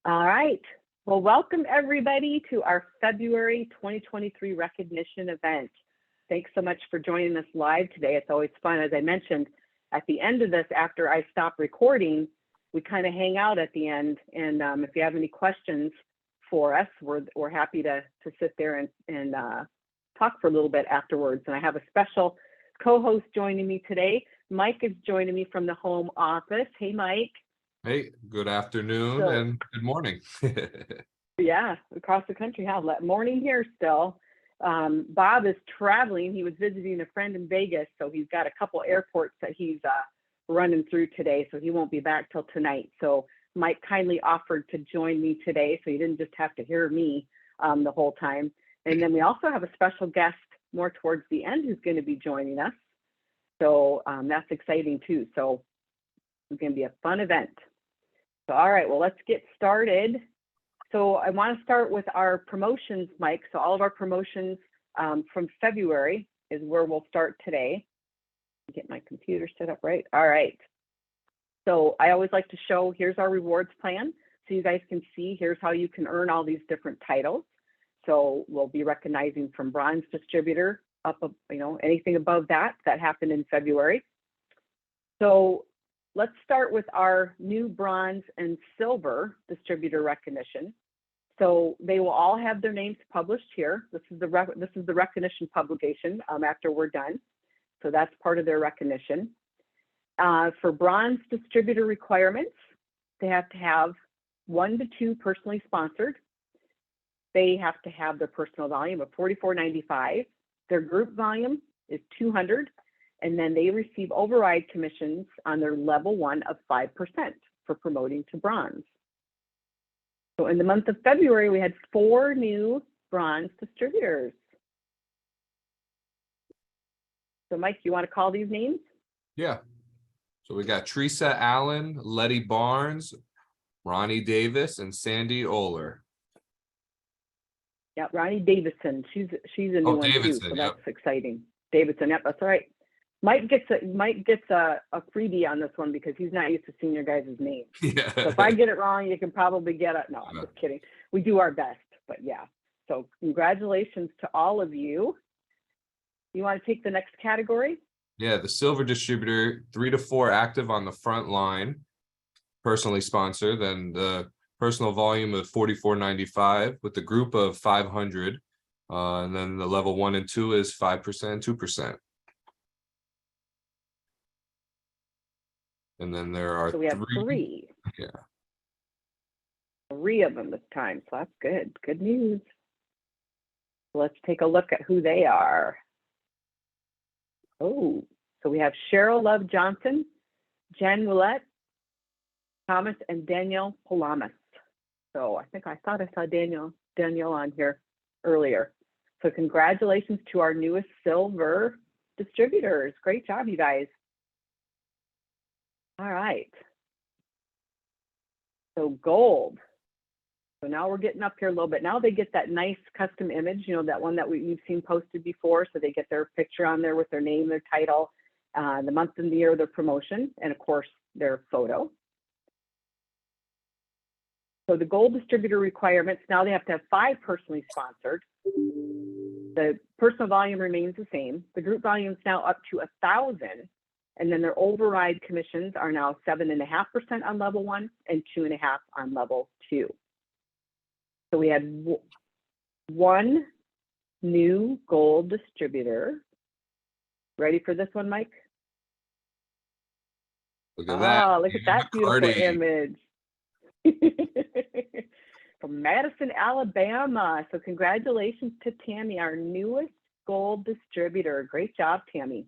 All right. Well, welcome everybody to our February 2023 recognition event. Thanks so much for joining us live today. It's always fun. As I mentioned, at the end of this, after I stop recording, we kind of hang out at the end. And if you have any questions for us, we're happy to sit there and talk for a little bit afterwards. And I have a special co-host joining me today. Mike is joining me from the home office. Hey, Mike. Hey, good afternoon and good morning. Yeah, across the country. Morning here still. Bob is traveling. He was visiting a friend in Vegas, so he's got a couple airports that he's running through today, so he won't be back till tonight. So Mike kindly offered to join me today, so you didn't just have to hear me the whole time. And then we also have a special guest more towards the end who's going to be joining us. So that's exciting too. So it's going to be a fun event. So, all right, well, let's get started. So I want to start with our promotions, Mike. So all of our promotions from February is where we'll start today. Get my computer set up right. All right. So I always like to show, here's our rewards plan. So you guys can see, here's how you can earn all these different titles. So we'll be recognizing from bronze distributor up, anything above that happened in February. So let's start with our new bronze and silver distributor recognition. So they will all have their names published here. This is the recognition publication after we're done. So that's part of their recognition. For bronze distributor requirements, they have to have 1 to 2 personally sponsored. They have to have their personal volume of $44.95. Their group volume is 200. And then they receive override commissions on their level 1 of 5% for promoting to bronze. So in the month of February, we had 4 new bronze distributors. So Mike, you want to call these names? Yeah. So we got Teresa Allen, Letty Barnes, Ronnie Davis, and Sandy Oler. Yeah, Ronnie Davison. She's a new one too, so that's exciting. Davidson, yep, that's all right. Mike gets a freebie on this one because he's not used to seeing your guys' names. Yeah. So if I get it wrong, you can probably get it. No, I'm just kidding. We do our best, but yeah. So congratulations to all of you. You want to take the next category? Yeah, the silver distributor, 3 to 4 active on the front line, personally sponsored. Then the personal volume of $44.95 with the group of 500. And then the level 1 and 2 is 5%, 2%. And then there are we have 3. Yeah. 3 of them this time. So that's good. Good news. Let's take a look at who they are. Oh, so we have Cheryl Love Johnson, Jen Willette, Thomas, and Danielle Polamas. So I thought I saw Danielle on here earlier. So congratulations to our newest silver distributors. Great job, you guys. All right. So gold. So now we're getting up here a little bit. Now they get that nice custom image, that one that we've seen posted before. So they get their picture on there with their name, their title, the month and the year of their promotion, and of course, their photo. So the gold distributor requirements, now they have to have 5 personally sponsored. The personal volume remains the same. The group volume is now up to 1,000. And then their override commissions are now 7.5% on level 1 and 2.5% on level 2. So we had 1 new gold distributor. Ready for this one, Mike? Look at that. Oh, look at that beautiful image. From Madison, Alabama. So congratulations to Tammy, our newest gold distributor. Great job, Tammy.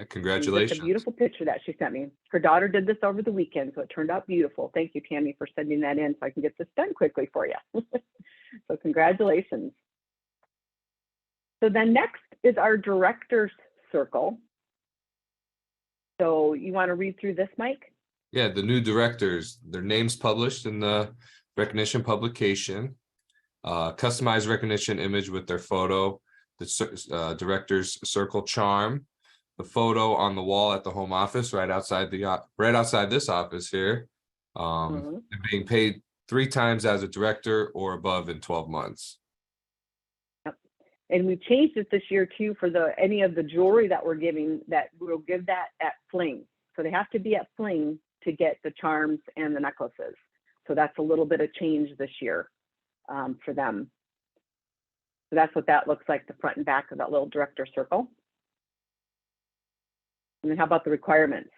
Congratulations. It's a beautiful picture that she sent me. Her daughter did this over the weekend, so it turned out beautiful. Thank you, Tammy, for sending that in so I can get this done quickly for you. So congratulations. So then next is our director's circle. So you want to read through this, Mike? Yeah, the new directors, their names published in the recognition publication, customized recognition image with their photo, the director's circle charm, the photo on the wall at the home office right outside this office here, and being paid 3 times as a director or above in 12 months. And we changed it this year too for any of the jewelry that we're giving, that we'll give that at Fling. So they have to be at Fling to get the charms and the necklaces. So that's a little bit of change this year for them. So that's what that looks like, the front and back of that little director circle. And then how about the requirements?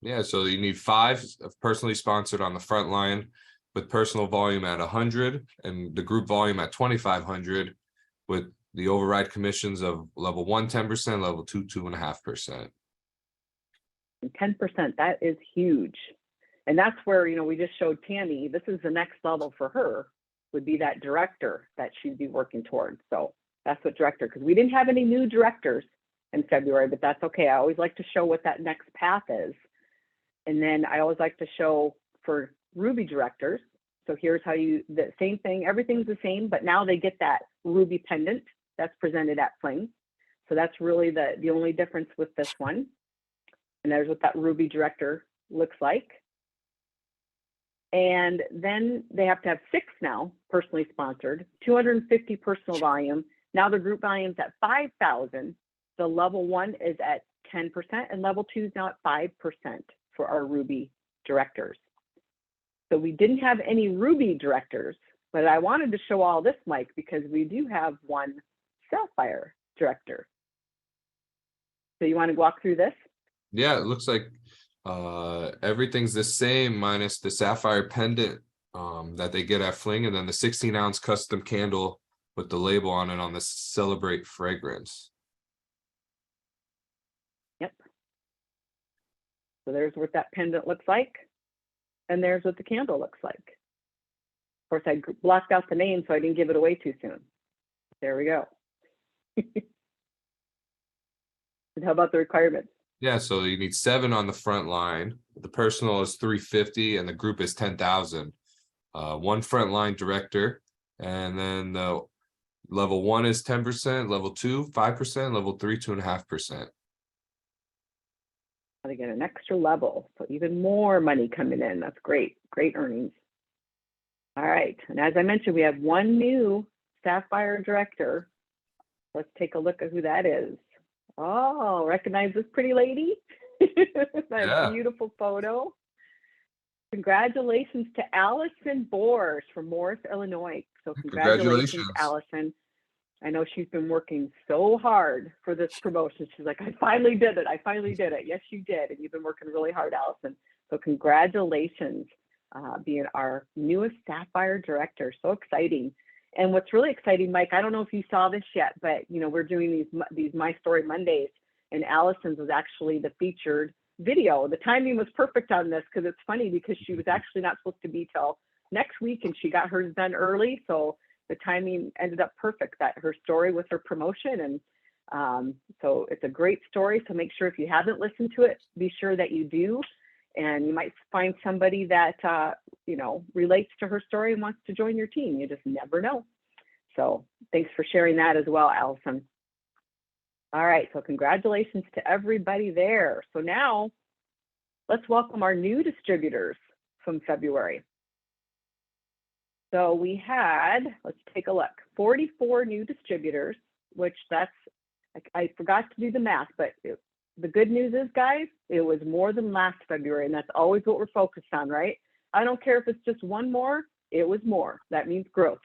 Yeah, so you need 5 personally sponsored on the front line with personal volume at 100 and the group volume at 2,500 with the override commissions of level 1, 10%, level 2, 2.5%. 10%, that is huge. And that's where, you know, we just showed Tammy, this is the next level for her, would be that director that she'd be working towards. So that's what director, because we didn't have any new directors in February, but that's okay. I always like to show what that next path is. And then I always like to show for Ruby directors. So here's how the same thing, everything's the same, but now they get that Ruby pendant that's presented at Fling. So that's really the only difference with this one. And there's what that Ruby director looks like. And then they have to have 6 now, personally sponsored, 250 personal volume. Now the group volume's at 5,000. The level 1 is at 10%, and level 2 is now at 5% for our Ruby directors. So we didn't have any Ruby directors, but I wanted to show all this, Mike, because we do have one Sapphire director. So you want to walk through this? Yeah, it looks like everything's the same minus the sapphire pendant that they get at Fling, and then the 16-ounce custom candle with the label on it on the Celebrate fragrance. Yep. So there's what that pendant looks like, and there's what the candle looks like. Of course, I blocked out the name so I didn't give it away too soon. There we go. And how about the requirements? Yeah, so you need 7 on the front line. The personal is 350 and the group is 10,000. 1 front line director, and then the level 1 is 10%, level 2 5%, level 3 2.5%. They get an extra level, so even more money coming in. That's great, great earnings. All right, and as I mentioned, we have 1 new Sapphire director. Let's take a look at who that is. Oh, recognize this pretty lady? That beautiful photo. Congratulations to Allison Bors from Morris, Illinois. So congratulations, Allison. I know she's been working so hard for this promotion. She's like, I finally did it. I finally did it. Yes, you did. And you've been working really hard, Allison. So congratulations, being our newest Sapphire director. So exciting. And what's really exciting, Mike, I don't know if you saw this yet, but you know, we're doing these My Story Mondays, and Allison's was actually the featured video. The timing was perfect on this because it's funny because she was actually not supposed to be till next week, and she got hers done early. So the timing ended up perfect, that her story with her promotion. And so it's a great story. So make sure if you haven't listened to it, be sure that you do. And you might find somebody that, you know, relates to her story and wants to join your team. You just never know. So thanks for sharing that as well, Allison. All right, so congratulations to everybody there. So now let's welcome our new distributors from February. So we had, let's take a look, 44 new distributors, which that's, I forgot to do the math, but the good news is, guys, it was more than last February, and that's always what we're focused on, right? I don't care if it's just one more, it was more. That means growth.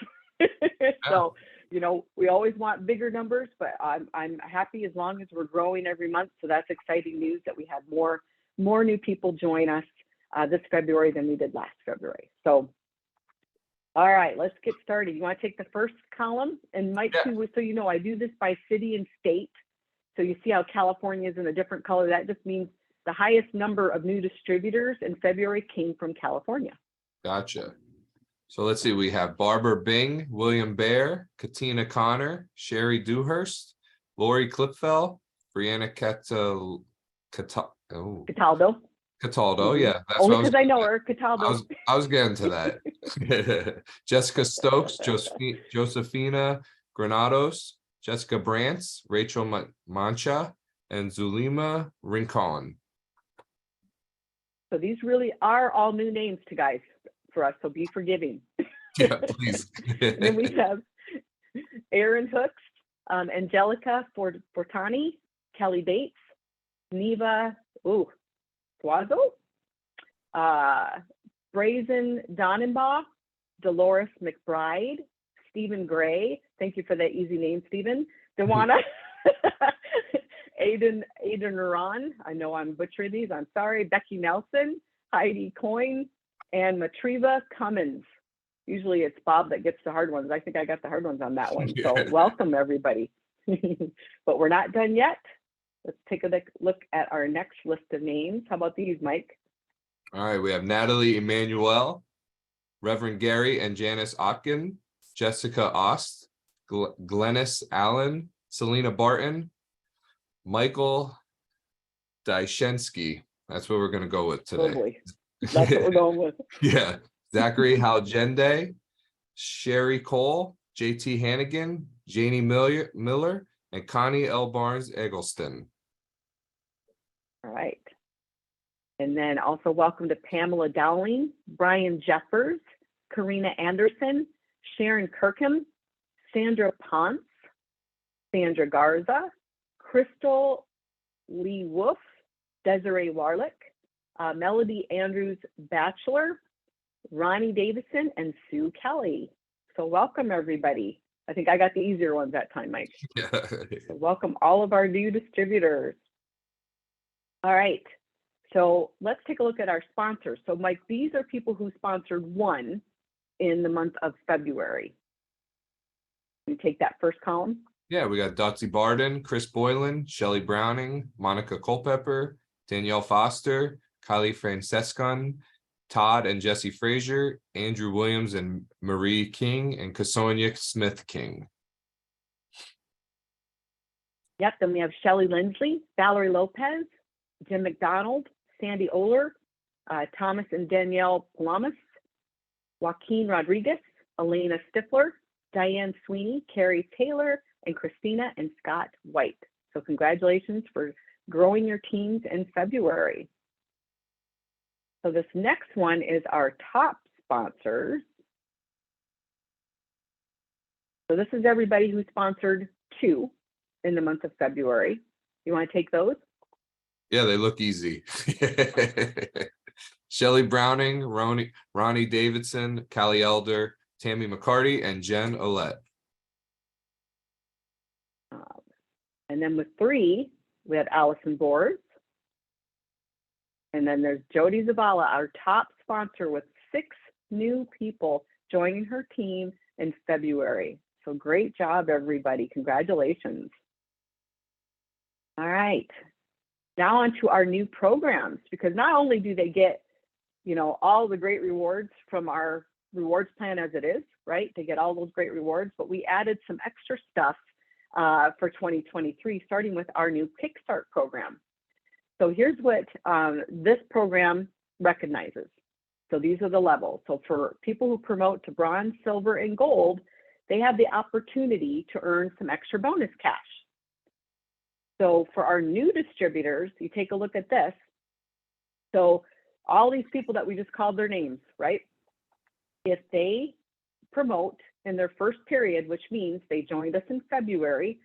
So, you know, we always want bigger numbers, but I'm happy as long as we're growing every month. So that's exciting news that we had more new people join us this February than we did last February. So, all right, let's get started. You want to take the first column? And Mike, too, so you know, I do this by city and state. So you see how California is in a different color. That just means the highest number of new distributors in February came from California. Gotcha. So let's see, we have Barbara Bing, William Bear, Katina Connor, Sherry Dewhurst, Lori Clipfell, Brianna Cataldo. Cataldo, yeah. That's only because I know her, Cataldo. I was getting to that. Jessica Stokes, Josefina Granados, Jessica Brantz, Rachel Mancha, and Zulima Rincon. So these really are all new names to guys for us, so be forgiving. Yeah, please. And then we have Aaron Hooks, Angelica Fortani, Kelly Bates, Neva Suazo, Brazen Donenbaugh, Dolores McBride, Stephen Gray. Thank you for that easy name, Stephen. Dewana, Aiden Ron. I know I'm butchering these. I'm sorry. Becky Nelson, Heidi Coyne, and Matriva Cummins. Usually it's Bob that gets the hard ones. I think I got the hard ones on that one. Yeah. So welcome, everybody. But we're not done yet. Let's take a look at our next list of names. How about these, Mike? All right, we have Natalie Emanuel, Reverend Gary and Janice Otkin, Jessica Ost, Glennis Allen, Selena Barton, Michael Dyshensky. That's what we're going to go with today. Oh boy. That's what we're going with. Yeah. Zachary Halgende, Sherry Cole, JT Hannigan, Janie Miller, and Connie L. Barnes Eggleston. All right. And then also welcome to Pamela Dowling, Brian Jeffers, Karina Anderson, Sharon Kirkham, Sandra Ponce, Sandra Garza, Crystal Lee Wolf, Desiree Warlick, Melody Andrews Bachelor, Ronnie Davison, and Sue Kelly. So welcome, everybody. I think I got the easier ones that time, Mike. Yeah. So welcome all of our new distributors. All right. So let's take a look at our sponsors. So Mike, these are people who sponsored one in the month of February. You take that first column. Yeah, we got Dotsie Barden, Chris Boylan, Shelley Browning, Monica Culpepper, Danielle Foster, Kylie Francescon, Todd and Jesse Frazier, Andrew Williams and Marie King, and Kasonia Smith King. Yep, then we have Shelley Lindsley, Valerie Lopez, Jim McDonald, Sandy Oler, Thomas and Danielle Palamas, Joaquin Rodriguez, Elena Stifler, Diane Sweeney, Carrie Taylor, and Christina and Scott White. So congratulations for growing your teams in February. So this next one is our top sponsors. So this is everybody who sponsored two in the month of February. You want to take those? Yeah, they look easy. Shelley Browning, Ronnie Davidson, Callie Elder, Tammy McCarty, and Jen Olette. And then with three, we have Allison Boers. And then there's Jody Zavala, our top sponsor, with 6 new people joining her team in February. So great job, everybody. Congratulations. All right. Now on to our new programs, because not only do they get, you know, all the great rewards from our rewards plan as it is, right? They get all those great rewards, but we added some extra stuff for 2023, starting with our new Kickstart program. So here's what this program recognizes. So these are the levels. So for people who promote to bronze, silver, and gold, they have the opportunity to earn some extra bonus cash. So for our new distributors, you take a look at this. So all these people that we just called their names, right? If they promote in their first period, which means they joined us in February,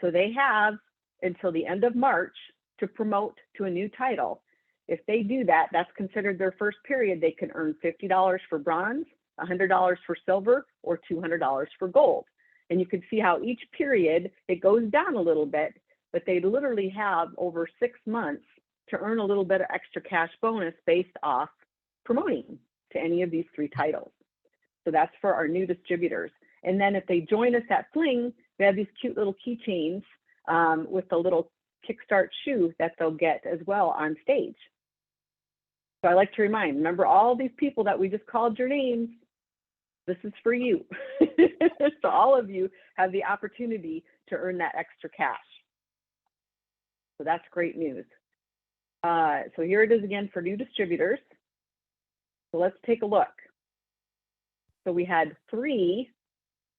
so they have until the end of March to promote to a new title. If they do that, that's considered their first period. They can earn $50 for bronze, $100 for silver, or $200 for gold. And you can see how each period, it goes down a little bit, but they literally have over 6 months to earn a little bit of extra cash bonus based off promoting to any of these 3 titles. So that's for our new distributors. And then if they join us at Fling, we have these cute little keychains with the little Kickstart shoe that they'll get as well on stage. So I like to remember all these people that we just called your names, this is for you. So all of you have the opportunity to earn that extra cash. So that's great news. So here it is again for new distributors. So let's take a look. So we had 3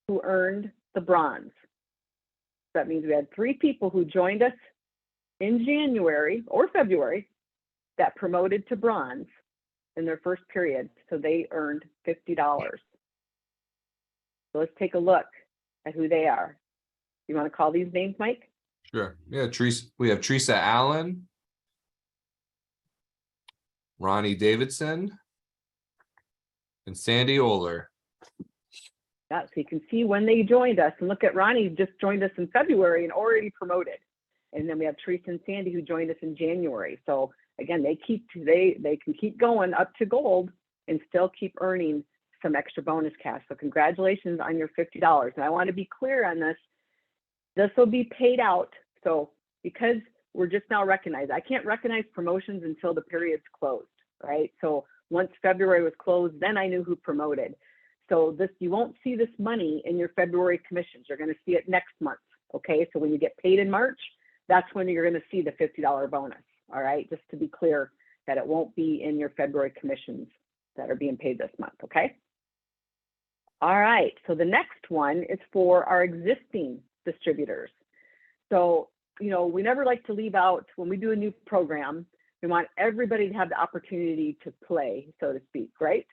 who earned the bronze. That means we had 3 people who joined us in January or February that promoted to bronze. in their first period, so they earned $50. So let's take a look at who they are. You want to call these names, Mike? Sure. Yeah, we have Teresa Allen, Ronnie Davidson, and Sandy Oler. Yeah, so you can see when they joined us, and look at Ronnie just joined us in February and already promoted. And then we have Teresa and Sandy who joined us in January. So again, they can keep going up to gold and still keep earning some extra bonus cash. So congratulations on your $50. And I want to be clear on this. This will be paid out. So because we're just now recognized, I can't recognize promotions until the period's closed, right? So once February was closed, then I knew who promoted. So you won't see this money in your February commissions. You're going to see it next month, okay? So when you get paid in March, that's when you're going to see the $50 bonus, all right? Just to be clear that it won't be in your February commissions that are being paid this month, okay? All right, so the next one is for our existing distributors. So, you know, we never like to leave out, when we do a new program, we want everybody to have the opportunity to play, so to speak, right?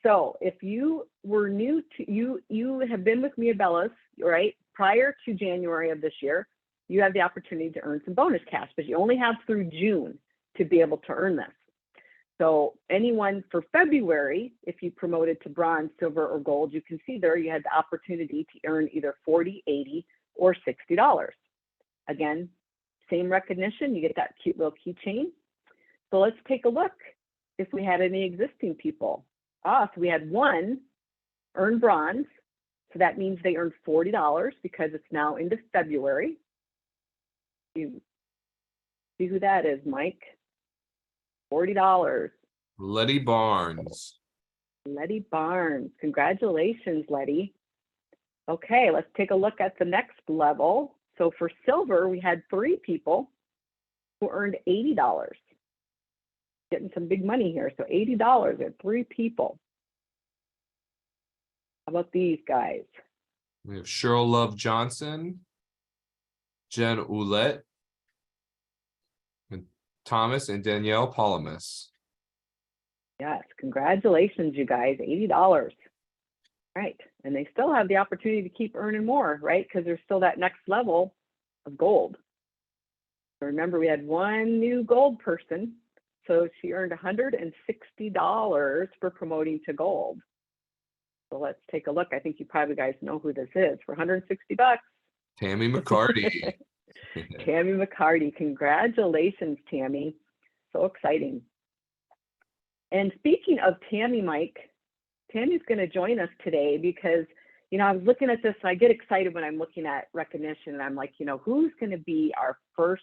So if you were new to, you have been with Mia Bellas, right, prior to January of this year, you have the opportunity to earn some bonus cash, but you only have through June to be able to earn this. So anyone for February, if you promoted to bronze, silver, or gold, you can see there you had the opportunity to earn either $40, $80, or $60. Again, same recognition, you get that cute little keychain. So let's take a look if we had any existing people. So we had one earn bronze. So that means they earned $40 because it's now into February. You see who that is, Mike? $40. Letty Barnes. Letty Barnes. Congratulations, Letty. Okay, let's take a look at the next level. So for silver, we had 3 people who earned $80. Getting some big money here. So $80 at 3 people. How about these guys? We have Cheryl Love Johnson, Jen Ouellette, and Thomas and Danielle Palamas. Yes, congratulations, you guys, $80. Right, and they still have the opportunity to keep earning more, right? Because there's still that next level of gold. So remember, we had one new gold person, so she earned $160 for promoting to gold. So let's take a look. I think you probably guys know who this is. For $160. Tammy McCarty. Tammy McCarty. Congratulations, Tammy. So exciting. And speaking of Tammy, Mike, Tammy's going to join us today because, you know, I was looking at this and I get excited when I'm looking at recognition and I'm like, you know, who's going to be our first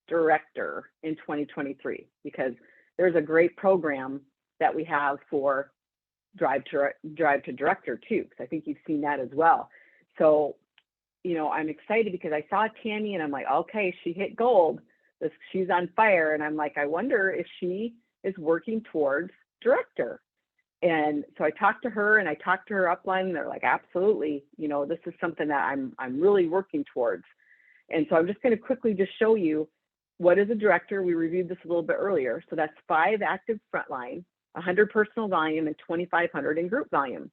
director in 2023? Because there's a great program that we have for Drive to Director too, because I think you've seen that as well. So, you know, I'm excited because I saw Tammy and I'm like, okay, she hit gold. She's on fire. And I'm like, I wonder if she is working towards director. And so I talked to her and I talked to her upline and they're like, absolutely, you know, this is something that I'm really working towards. And so I'm just going to quickly just show you what is a director. We reviewed this a little bit earlier. So that's 5 active frontline, 100 personal volume, and 2,500 in group volume.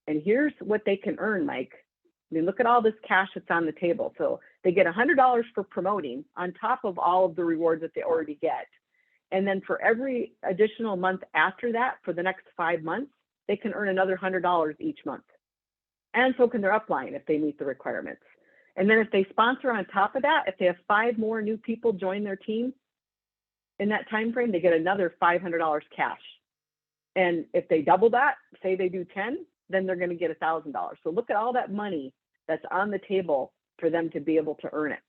And here's what they can earn, Mike. I mean, look at all this cash that's on the table. So they get $100 for promoting on top of all of the rewards that they already get. And then for every additional month after that, for the next 5 months, they can earn another $100 each month. And so can their upline if they meet the requirements. And then if they sponsor on top of that, if they have 5 more new people join their team in that time frame, they get another $500 cash. And if they double that, say they do 10, then they're going to get $1,000. So look at all that money that's on the table for them to be able to earn it.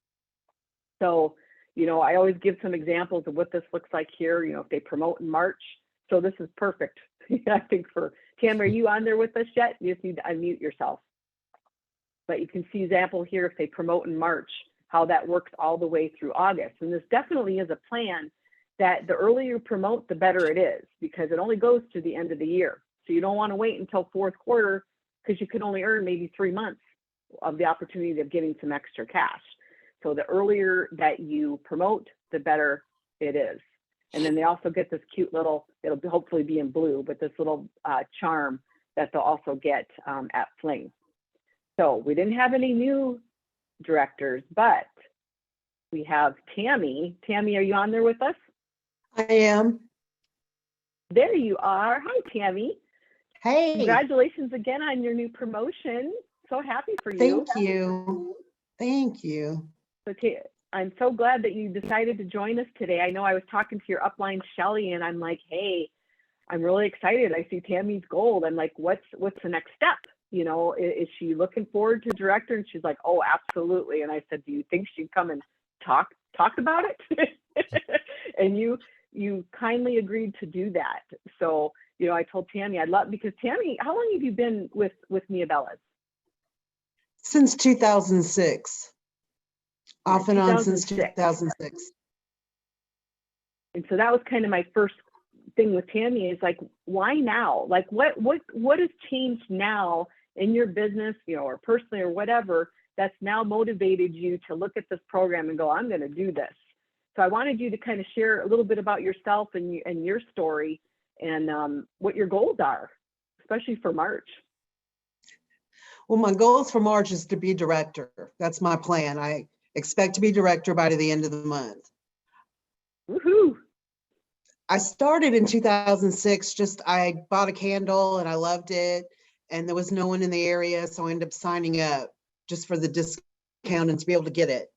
So, you know, I always give some examples of what this looks like here. You know, if they promote in March, so this is perfect. I think for Tam, are you on there with us yet? You just need to unmute yourself. But you can see example here, if they promote in March, how that works all the way through August. And this definitely is a plan that the earlier you promote, the better it is, because it only goes to the end of the year. So you don't want to wait until 4th quarter because you could only earn maybe 3 months of the opportunity of getting some extra cash. So the earlier that you promote, the better it is. And then they also get this cute little, it'll hopefully be in blue, but this little charm that they'll also get at Fling. So we didn't have any new directors, but we have Tammy. Tammy, are you on there with us? I am. There you are. Hi, Tammy. Hey. Congratulations again on your new promotion. So happy for you. Thank you. Thank you. So I'm so glad that you decided to join us today. I know I was talking to your upline, Shelly, and I'm like, hey, I'm really excited. I see Tammy's gold. I'm like, what's the next step? You know, is she looking forward to director? And she's like, oh, absolutely. And I said, do you think she'd come and talk about it? And you kindly agreed to do that. So, you know, I told Tammy I'd love, because Tammy, how long have you been with Mia Bellas? Since 2006. Off and on since 2006. And so that was kind of my first thing with Tammy, is like, why now? Like, what has changed now in your business, you know, or personally or whatever, that's now motivated you to look at this program and go, I'm going to do this. So I wanted you to kind of share a little bit about yourself and your story, and what your goals are, especially for March. Well, my goals for March is to be director. That's my plan. I expect to be director by the end of the month. Woohoo! I started in 2006. I bought a candle and I loved it, and there was no one in the area, so I ended up signing up just for the discount and to be able to get it.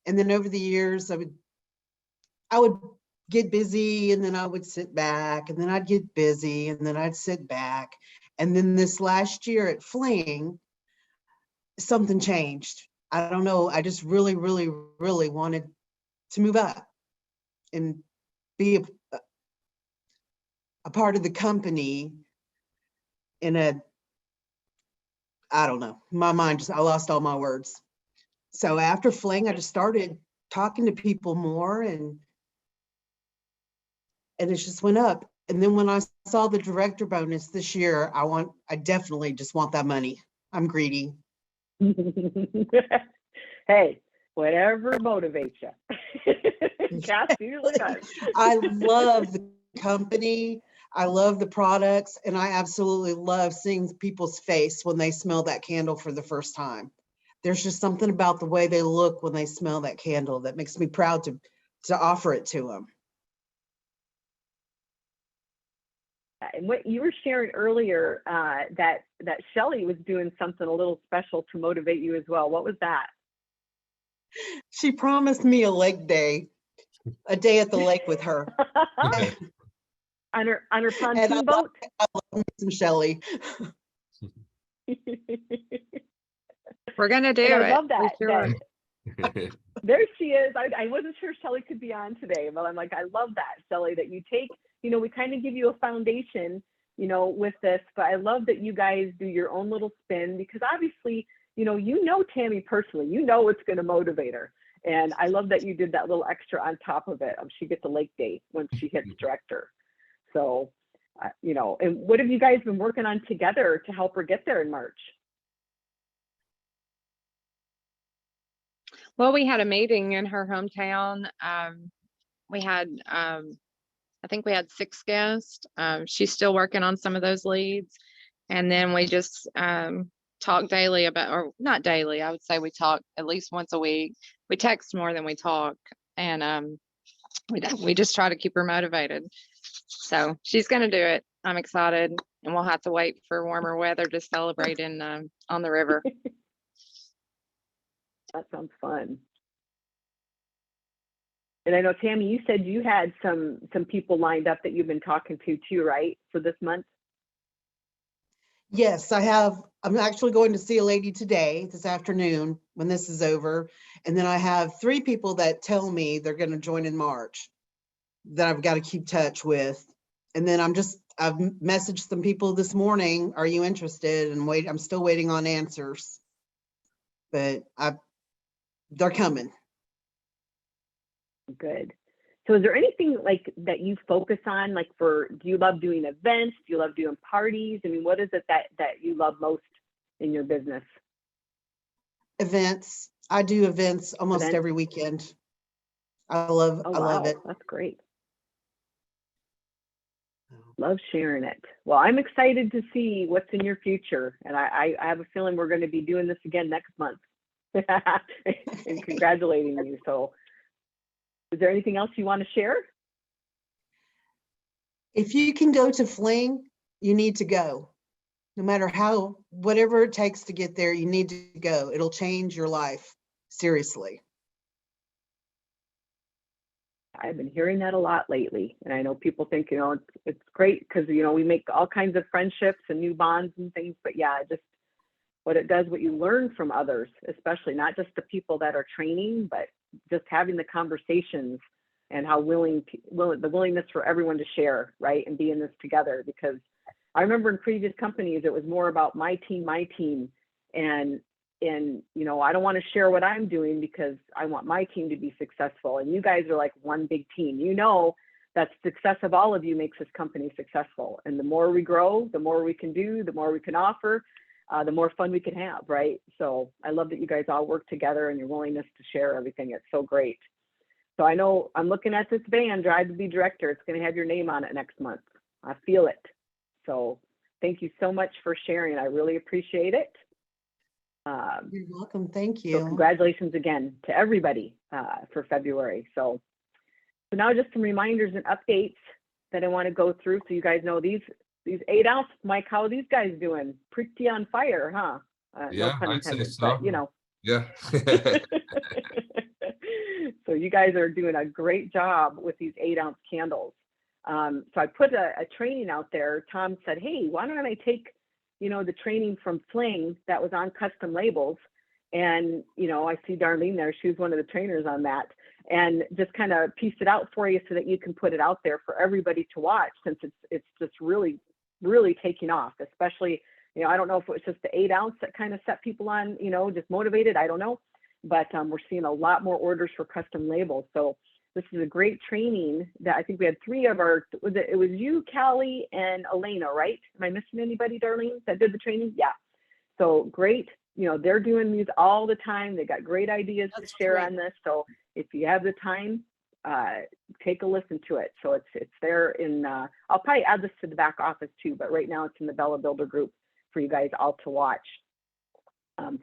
And then over the years, I would get busy, and then I would sit back, and then I'd get busy, and then I'd sit back. And then this last year at Fling, something changed. I don't know. I just really, really, really wanted to move up and be a part of the company I don't know. My mind I lost all my words. So after Fling, I just started talking to people more, and it just went up. And then when I saw the director bonus this year, I definitely just want that money. I'm greedy. Hey, whatever motivates you. Cass usually does. I love the company. I love the products, and I absolutely love seeing people's face when they smell that candle for the first time. There's just something about the way they look when they smell that candle that makes me proud to offer it to them. And what you were sharing earlier, that Shelly was doing something a little special to motivate you as well. What was that? She promised me a lake day, a day at the lake with her. on her pontoon boat? I love some Shelly. We're gonna do it. I love that. Sure. There she is. I wasn't sure Shelly could be on today, but I'm like, I love that, Shelly, that you take, you know, we kind of give you a foundation, you know, with this, but I love that you guys do your own little spin, because obviously, you know Tammy personally, you know what's going to motivate her. And I love that you did that little extra on top of it. She gets a lake day once she hits director. So, you know, and what have you guys been working on together to help her get there in March? Well, we had a meeting in her hometown. We had, I think we had 6 guests. She's still working on some of those leads. And then we just talk daily about, or not daily, I would say we talk at least once a week. We text more than we talk. And we just try to keep her motivated. So she's going to do it. I'm excited. And we'll have to wait for warmer weather to celebrate on the river. That sounds fun. And I know, Tammy, you said you had some people lined up that you've been talking to too, right, for this month? Yes, I have. I'm actually going to see a lady today, this afternoon, when this is over. And then I have 3 people that tell me they're going to join in March that I've got to keep touch with. And then I've messaged some people this morning. Are you interested? And I'm still waiting on answers, but they're coming. Good. So is there anything like that you focus on, like do you love doing events? Do you love doing parties? I mean, what is it that you love most in your business? Events. I do events almost every weekend. I love it. That's great. Love sharing it. Well, I'm excited to see what's in your future. And I have a feeling we're going to be doing this again next month and congratulating you. So is there anything else you want to share? If you can go to Fling, you need to go. No matter how, whatever it takes to get there, you need to go. It'll change your life. Seriously. I've been hearing that a lot lately. And I know people think, you know, it's great because, you know, we make all kinds of friendships and new bonds and things. But yeah, just what it does, what you learn from others, especially not just the people that are training, but just having the conversations and how the willingness for everyone to share, right? And be in this together. Because I remember in previous companies, it was more about my team. And, you know, I don't want to share what I'm doing because I want my team to be successful. And you guys are like one big team. You know, that success of all of you makes this company successful. And the more we grow, the more we can do, the more we can offer, the more fun we can have, right? So I love that you guys all work together and your willingness to share everything. It's so great. So I know I'm looking at this van, Drive to Be Director. It's going to have your name on it next month. I feel it. So thank you so much for sharing. I really appreciate it. You're welcome. Thank you. So congratulations again to everybody for February. So now just some reminders and updates that I want to go through so you guys know these 8 ounce, Mike, how are these guys doing? Pretty on fire, huh? Yeah, no pun I'd say intended, so. but you know. Yeah. So you guys are doing a great job with these 8 ounce candles. So I put a training out there. Tom said, hey, why don't I take, you know, the training from Fling that was on custom labels. And, you know, I see Darlene there. She was one of the trainers on that, and just kind of pieced it out for you so that you can put it out there for everybody to watch, since it's just really, really taking off, especially, you know, I don't know if it was just the 8 ounce that kind of set people on, you know, just motivated. I don't know, but we're seeing a lot more orders for custom labels. So this is a great training that I think we had 3 of our, it was you, Callie, and Elena, right? Am I missing anybody, Darlene, that did the training? Yeah. So great. You know, they're doing these all the time. They got great ideas to share on this. So if you have the time, take a listen to it. So it's there in, I'll probably add this to the back office too, but right now it's in the Bella Builder group for you guys all to watch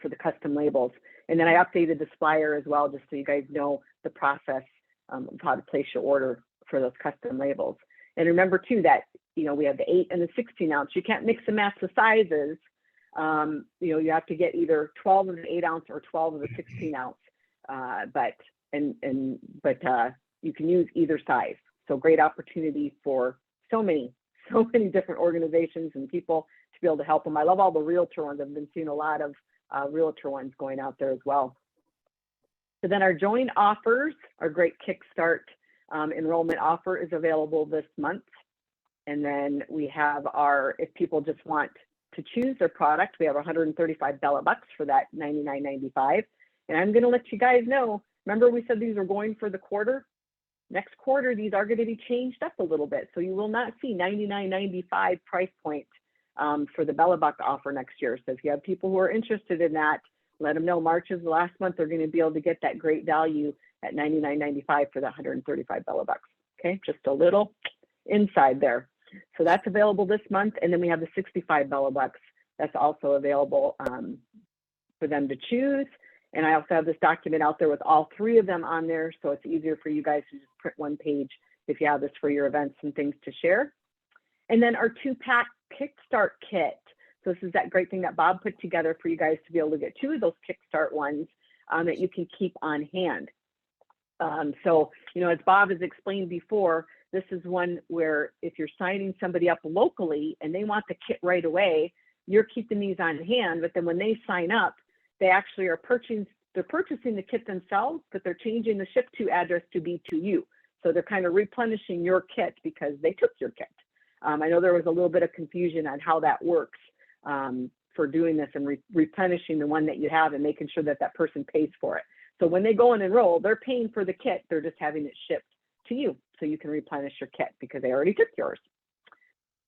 for the custom labels. And then I updated the flyer as well, just so you guys know the process of how to place your order for those custom labels. And remember too that, you know, we have the 8 and the 16 ounce. You can't mix and match the sizes. You know, you have to get either 12 of the 8 ounce or 12 of the 16 ounce. But you can use either size. So great opportunity for so many different organizations and people to be able to help them. I love all the realtor ones. I've been seeing a lot of realtor ones going out there as well. So then our join offers, our great Kickstart enrollment offer is available this month. And then we have our, if people just want to choose their product, we have 135 Bella bucks for that $99.95. And I'm going to let you guys know, remember we said these are going for the quarter? Next quarter, these are going to be changed up a little bit. So you will not see $99.95 price point for the Bella buck offer next year. So if you have people who are interested in that, let them know March is the last month. They're going to be able to get that great value at $99.95 for the 135 Bella bucks. Okay, just a little inside there. So that's available this month. And then we have the 65 Bella bucks. That's also available for them to choose. And I also have this document out there with all 3 of them on there. So it's easier for you guys to just print one page if you have this for your events and things to share. And then our 2-pack Kickstart kit. So this is that great thing that Bob put together for you guys to be able to get 2 of those Kickstart ones that you can keep on hand. So, you know, as Bob has explained before, this is one where if you're signing somebody up locally and they want the kit right away, you're keeping these on hand. But then when they sign up, they actually are purchasing the kit themselves, but they're changing the ship to address to be to you. So they're kind of replenishing your kit because they took your kit. I know there was a little bit of confusion on how that works for doing this and replenishing the one that you have and making sure that that person pays for it. So when they go and enroll, they're paying for the kit. They're just having it shipped to you so you can replenish your kit because they already took yours.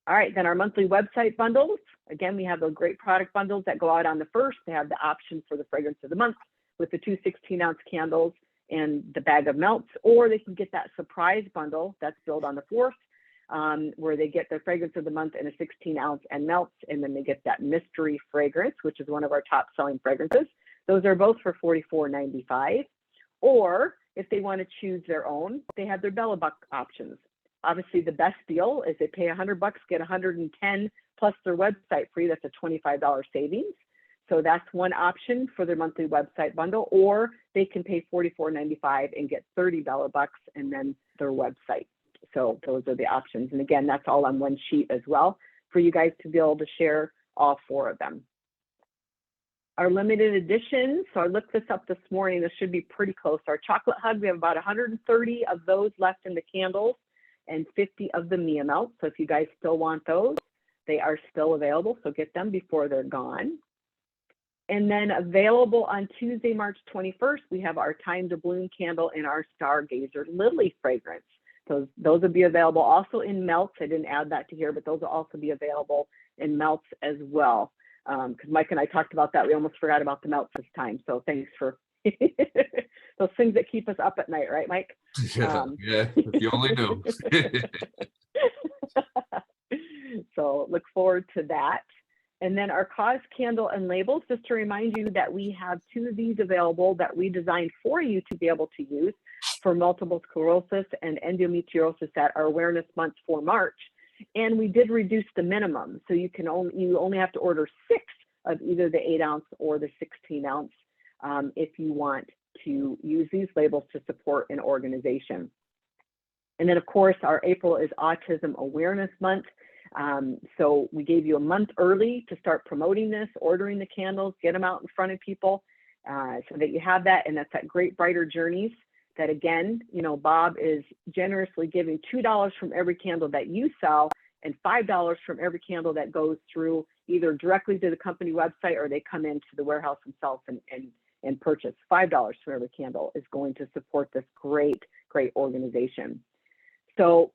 All right, then our monthly website bundles. Again, we have the great product bundles that go out on the 1st. They have the option for the fragrance of the month with the 2 16-ounce candles and the bag of melts, or they can get that surprise bundle that's billed on the 4th where they get their fragrance of the month in a 16-ounce and melts, and then they get that mystery fragrance, which is one of our top selling fragrances. Those are both for $44.95. Or if they want to choose their own, they have their Bella Buck options. Obviously, the best deal is they pay $100, get 110 plus their website free. That's a $25 savings. So that's one option for their monthly website bundle, or they can pay $44.95 and get 30 Bella Bucks and then their website. So those are the options. And again, that's all on one sheet as well for you guys to be able to share all 4 of them. Our limited editions, so I looked this up this morning, this should be pretty close. Our chocolate hug, we have about 130 of those left in the candles and 50 of the Mia Melts. So if you guys still want those, they are still available, so get them before they're gone. And then available on Tuesday, March 21st, we have our Time to Bloom candle and our Stargazer Lily fragrance. Those will be available also in melts. I didn't add that to here, but those will also be available in melts as well. Because Mike and I talked about that. We almost forgot about the melts this time. So thanks for those things that keep us up at night, right, Mike? Yeah, if you only knew. So look forward to that. And then our cause candle and labels, just to remind you that we have 2 of these available that we designed for you to be able to use for multiple sclerosis and endometriosis at our awareness month for March. And we did reduce the minimum. So you only have to order 6 of either the 8-ounce or the 16-ounce if you want to use these labels to support an organization. And then of course, our April is Autism Awareness Month. So we gave you a month early to start promoting this, ordering the candles, get them out in front of people so that you have that. And that's at Great Brighter Journeys that, again, you know, Bob is generously giving $2 from every candle that you sell and $5 from every candle that goes through either directly to the company website or they come into the warehouse themselves and purchase. $5 for every candle is going to support this great organization. So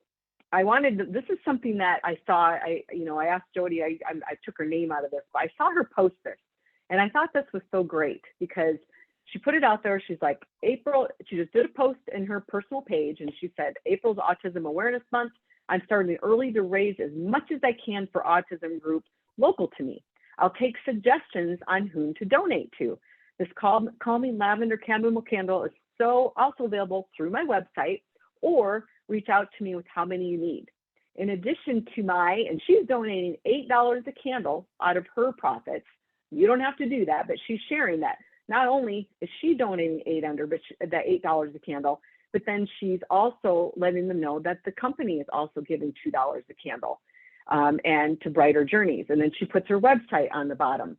I wanted to, this is something that I saw, I asked Jody, I took her name out of this, but I saw her post this and I thought this was so great because she put it out there. She's like, April, she just did a post in her personal page and she said, April's Autism Awareness Month. I'm starting early to raise as much as I can for autism group local to me. I'll take suggestions on whom to donate to. This calming lavender chamomile candle is also available through my website, or reach out to me with how many you need. In addition to and she's donating $8 a candle out of her profits. You don't have to do that, but she's sharing that. Not only is she donating $8 a candle, but then she's also letting them know that the company is also giving $2 a candle and to Brighter Journeys. And then she puts her website on the bottom.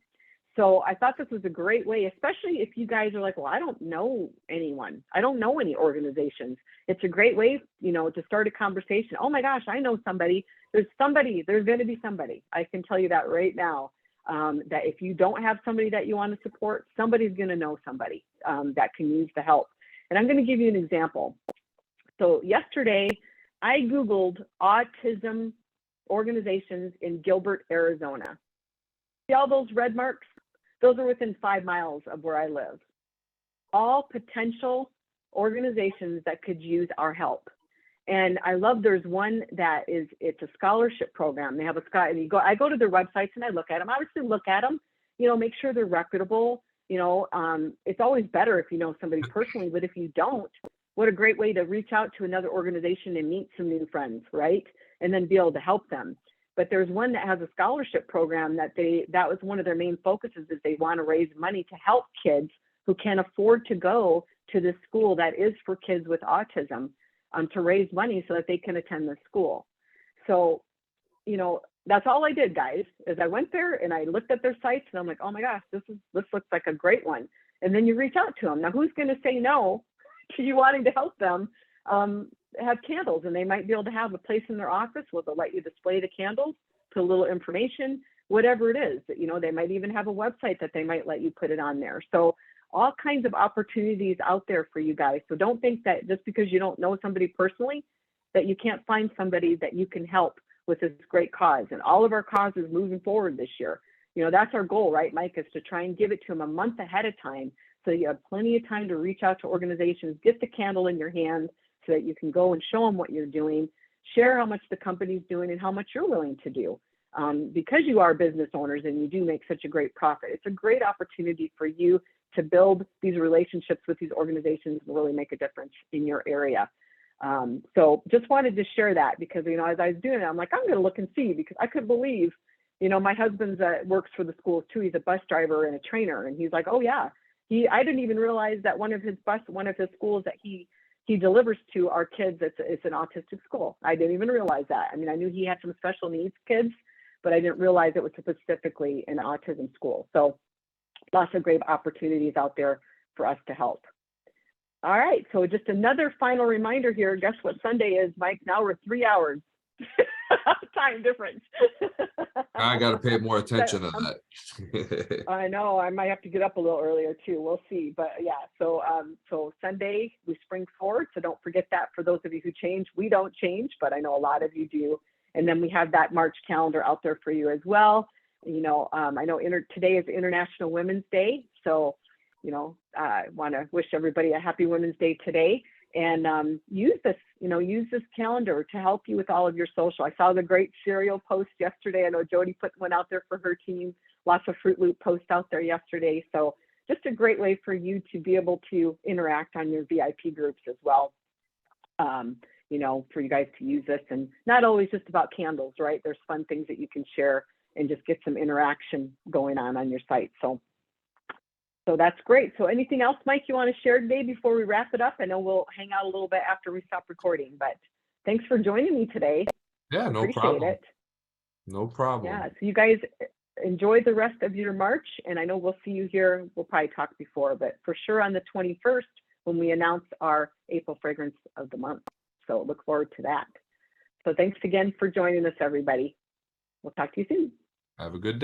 So I thought this was a great way, especially if you guys are like, well, I don't know anyone. I don't know any organizations. It's a great way, to start a conversation. Oh my gosh, I know somebody. There's going to be somebody. I can tell you that right now, that if you don't have somebody that you want to support, somebody's going to know somebody that can use the help. And I'm going to give you an example. So yesterday, I Googled autism organizations in Gilbert, Arizona. See all those red marks? Those are within 5 miles of where I live. All potential organizations that could use our help. And I love, there's one that it's a scholarship program. They have I go to their websites and I look at them. I obviously look at them, make sure they're reputable. It's always better if you know somebody personally, but if you don't, what a great way to reach out to another organization and meet some new friends, right? And then be able to help them. But there's one that has a scholarship program that was one of their main focuses, is they want to raise money to help kids who can't afford to go to this school that is for kids with autism, to raise money so that they can attend the school. So, that's all I did, guys, is I went there and I looked at their sites and I'm like, oh my gosh, this looks like a great one. And then you reach out to them. Now, who's going to say no to you wanting to help them have candles? And they might be able to have a place in their office where they'll let you display the candles, put a little information, whatever it is. They might even have a website that they might let you put it on there. So all kinds of opportunities out there for you guys. So don't think that just because you don't know somebody personally, that you can't find somebody that you can help with this great cause. And all of our causes moving forward this year, that's our goal, right, Mike, is to try and give it to them a month ahead of time. So you have plenty of time to reach out to organizations, get the candle in your hand so that you can go and show them what you're doing. share how much the company's doing and how much you're willing to do. Because you are business owners and you do make such a great profit, it's a great opportunity for you to build these relationships with these organizations and really make a difference in your area. So just wanted to share that because, you know, as I was doing it, I'm like, I'm going to look and see, because I couldn't believe, you know, my husband's works for the schools too. He's a bus driver and a trainer. And he's like, oh yeah, I didn't even realize that one of his schools that he delivers to our kids, it's an autistic school. I didn't even realize that. I mean, I knew he had some special needs kids, but I didn't realize it was specifically an autism school. So lots of great opportunities out there for us to help. All right, so just another final reminder here. Guess what Sunday is, Mike? Now we're 3 hours time difference. I got to pay more attention to that. I know, I might have to get up a little earlier too. We'll see. But yeah, so Sunday we spring forward. So don't forget that. For those of you who change, we don't change, but I know a lot of you do. And then we have that March calendar out there for you as well. You know, I know today is International Women's Day. So, you know, I want to wish everybody a happy Women's Day today, and use this calendar to help you with all of your social. I saw the great cereal post yesterday. I know Jody put one out there for her team. Lots of Fruit Loop posts out there yesterday. So just a great way for you to be able to interact on your VIP groups as well. You know, for you guys to use this, and not always just about candles, right? There's fun things that you can share and just get some interaction going on your site. So that's great. So anything else, Mike, you want to share today before we wrap it up? I know we'll hang out a little bit after we stop recording, but thanks for joining me today. Yeah, no Appreciate problem. it. No problem. Yeah, so you guys enjoy the rest of your March, and I know we'll see you here. We'll probably talk before, but for sure on the 21st when we announce our April fragrance of the month. So look forward to that. So thanks again for joining us, everybody. We'll talk to you soon. Have a good day.